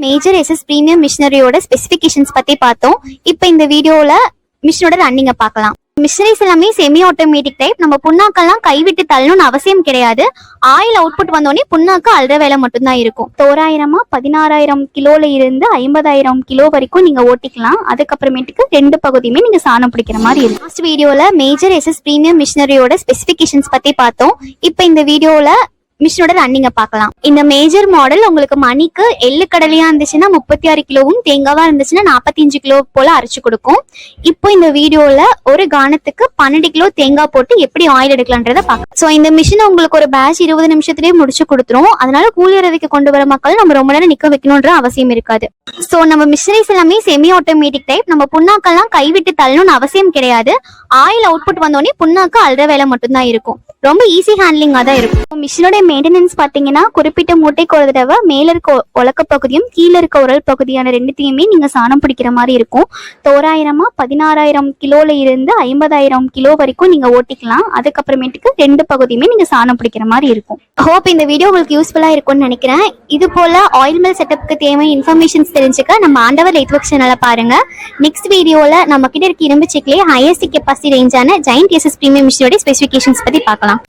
Major SS premium மிஷினரியோட specifications பத்தி பார்த்தோம். இப்போ இந்த வீடியோல மிஷினோட ரன்னிங்கை பார்க்கலாம். மிஷினரிஸ் எல்லாமே செமி ஆட்டோமேட்டிக் டைப். நம்ம புண்ணாக்கெல்லாம் கைவிட்டு தள்ளணும்னு அவசியம் கிடையாது. ஆயில் அவுட்புட் வந்தோடனே புண்ணாக்கு அல்ற வேலை மட்டும்தான் இருக்கும். தோராயிரமா 16,000 கிலோல இருந்து 50,000 கிலோ வரைக்கும் நீங்க ஓட்டிக்கலாம். அதுக்கப்புறமேட்டுக்கு 2 பகுதியுமே நீங்க சாணம் பிடிக்கிற மாதிரி இருக்கும். லாஸ்ட் வீடியோல மேஜர் எஸ்எஸ் பிரீமியம் மிஷினரியோட ஸ்பெசிஃபிகேஷன்ஸ் பத்தி பார்த்தோம். இப்போ இந்த வீடியோல மிஷினோட ரன்னிங்கை பார்க்கலாம். இந்த மேஜர் மாடல் உங்களுக்கு மணிக்கு எள்ளு கடலையா இருந்துச்சுன்னா 36 கிலோவும், தேங்காவா இருந்துச்சுன்னா 45 கிலோ போல அரைச்சு கொடுக்கும். இப்போ இந்த வீடியோல ஒரு கானத்துக்கு 12 கிலோ தேங்காய் போட்டு எப்படி ஆயில் எடுக்கலான்றத பார்க்கலாம். ஸோ இந்த மிஷினை உங்களுக்கு ஒரு பேட்ச் 20 நிமிஷத்துலேயே முடிச்சு கொடுத்துரும். அதனால கூலி உறவைக்கு கொண்டு வர மக்கள் நம்ம ரொம்ப நேரம் நிக்க வைக்கணுன்ற அவசியம் இருக்காது. ஸோ நம்ம மிஷினரிஸ் எல்லாமே செமி ஆட்டோமேட்டிக் டைப். நம்ம புண்ணாக்கெல்லாம் கைவிட்டு தள்ளணும்னு அவசியம் கிடையாது. ஆயில் அவுட்புட் வந்தோடனே புண்ணாக்கு அல்ற வேலை மட்டும்தான் இருக்கும். ரொம்ப ஈஸி ஹேண்ட்லிங்கா தான் இருக்கும். மிஷினோட மெயின்டெனன்ஸ் பாத்தீங்கன்னா குறிப்பிட்ட மூட்டைக்கு ஒரு தடவை மேல இருக்க உலக்க பகுதியும் கீழே இருக்க உரல் பகுதியான ரெண்டுத்தையுமே நீங்க சாணம் பிடிக்கிற மாதிரி இருக்கும். தோராயிரமா 16,000 கிலோல இருந்து 50,000 கிலோ வரைக்கும் நீங்க ஓட்டிக்கலாம். அதுக்கப்புறமேட்டுக்கு 2 பகுதியுமே நீங்க சாணம் பிடிக்கிற மாதிரி இருக்கும். ஹோப் இந்த வீடியோ உங்களுக்கு யூஸ்ஃபுல்லா இருக்கும்னு நினைக்கிறேன். இது போல ஆயில் மில் செட்டப்புக்கு தேவை இன்ஃபர்மேஷன்ஸ் தெரிஞ்சுக்க நம்ம ஆண்டவர் லைட்வொர்க் சேனலை பாருங்க. நெக்ஸ்ட் வீடியோல நம்ம கிட்ட இருக்க இரும்பு செக்லேயே ஹையஸ்ட் கெப்பாசிட்டி ரேஞ்சான ஜெயண்ட் எஸ்எஸ் பிரீமியம் மிஷினோட ஸ்பெசிஃபிகேஷன்ஸ் பத்தி பார்க்கலாம்.